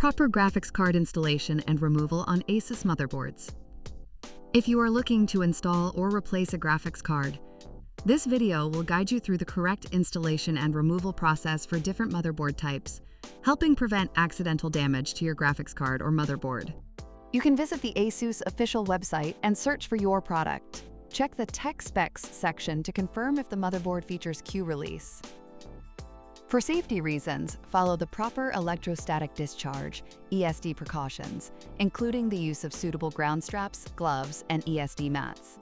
Proper graphics card installation and removal on ASUS motherboards. If you are looking to install or replace a graphics card, this video will guide you through the correct installation and removal process for different motherboard types, helping prevent accidental damage to your graphics card or motherboard. You can visit the ASUS official website and search for your product. Check the Tech Specs section to confirm if the motherboard features Q release. For safety reasons, follow the proper electrostatic discharge (ESD) precautions, including the use of suitable ground straps, gloves, and ESD mats.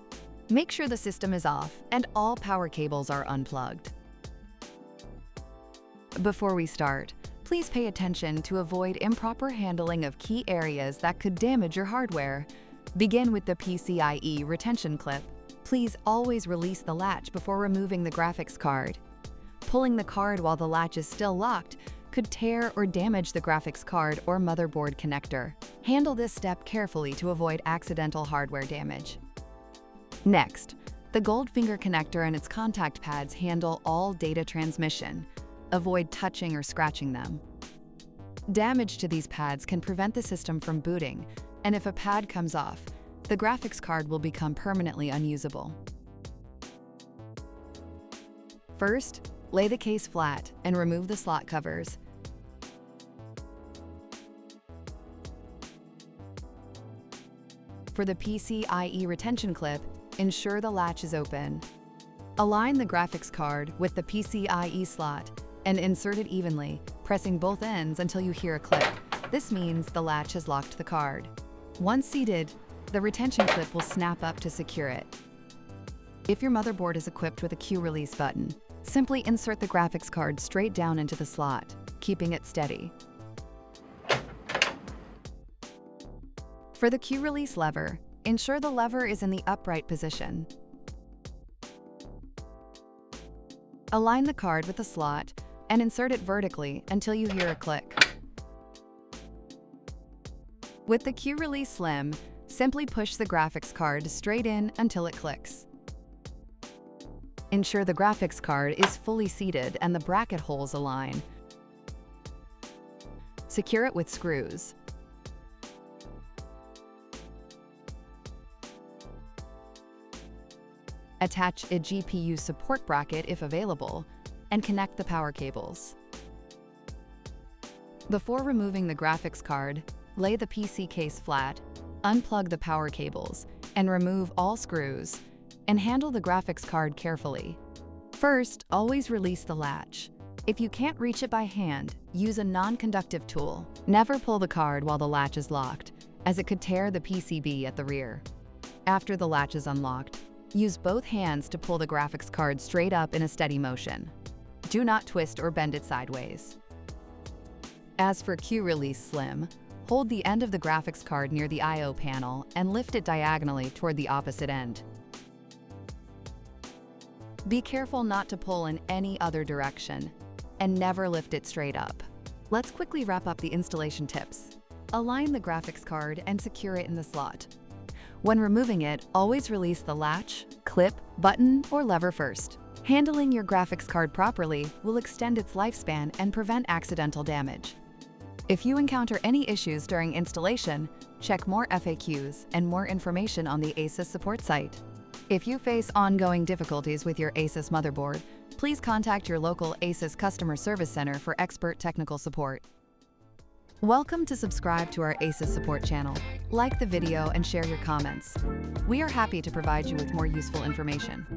Make sure the system is off and all power cables are unplugged. Before we start, please pay attention to avoid improper handling of key areas that could damage your hardware. Begin with the PCIe retention clip. Please always release the latch before removing the graphics card. Pulling the card while the latch is still locked could tear or damage the graphics card or motherboard connector. Handle this step carefully to avoid accidental hardware damage. Next, the gold finger connector and its contact pads handle all data transmission. Avoid touching or scratching them. Damage to these pads can prevent the system from booting, and if a pad comes off, the graphics card will become permanently unusable. First, lay the case flat and remove the slot covers. For the PCIe retention clip, ensure the latch is open. Align the graphics card with the PCIe slot and insert it evenly, pressing both ends until you hear a click. This means the latch has locked the card. Once seated, the retention clip will snap up to secure it. If your motherboard is equipped with a Q release button, simply insert the graphics card straight down into the slot, keeping it steady. For the Q release lever, ensure the lever is in the upright position. Align the card with the slot and insert it vertically until you hear a click. With the Q release slim, simply push the graphics card straight in until it clicks. Ensure the graphics card is fully seated and the bracket holes align. Secure it with screws. Attach a GPU support bracket if available, and connect the power cables. Before removing the graphics card, lay the PC case flat, unplug the power cables, and remove all screws, and handle the graphics card carefully. First, always release the latch. If you can't reach it by hand, use a non-conductive tool. Never pull the card while the latch is locked, as it could tear the PCB at the rear. After the latch is unlocked, use both hands to pull the graphics card straight up in a steady motion. Do not twist or bend it sideways. As for Q release slim, hold the end of the graphics card near the I/O panel and lift it diagonally toward the opposite end. Be careful not to pull in any other direction, and never lift it straight up. Let's quickly wrap up the installation tips. Align the graphics card and secure it in the slot. When removing it, always release the latch, clip, button, or lever first. Handling your graphics card properly will extend its lifespan and prevent accidental damage. If you encounter any issues during installation, check more FAQs and more information on the ASUS support site. If you face ongoing difficulties with your ASUS motherboard, please contact your local ASUS customer service center for expert technical support. Welcome to subscribe to our ASUS support channel. Like the video and share your comments. We are happy to provide you with more useful information.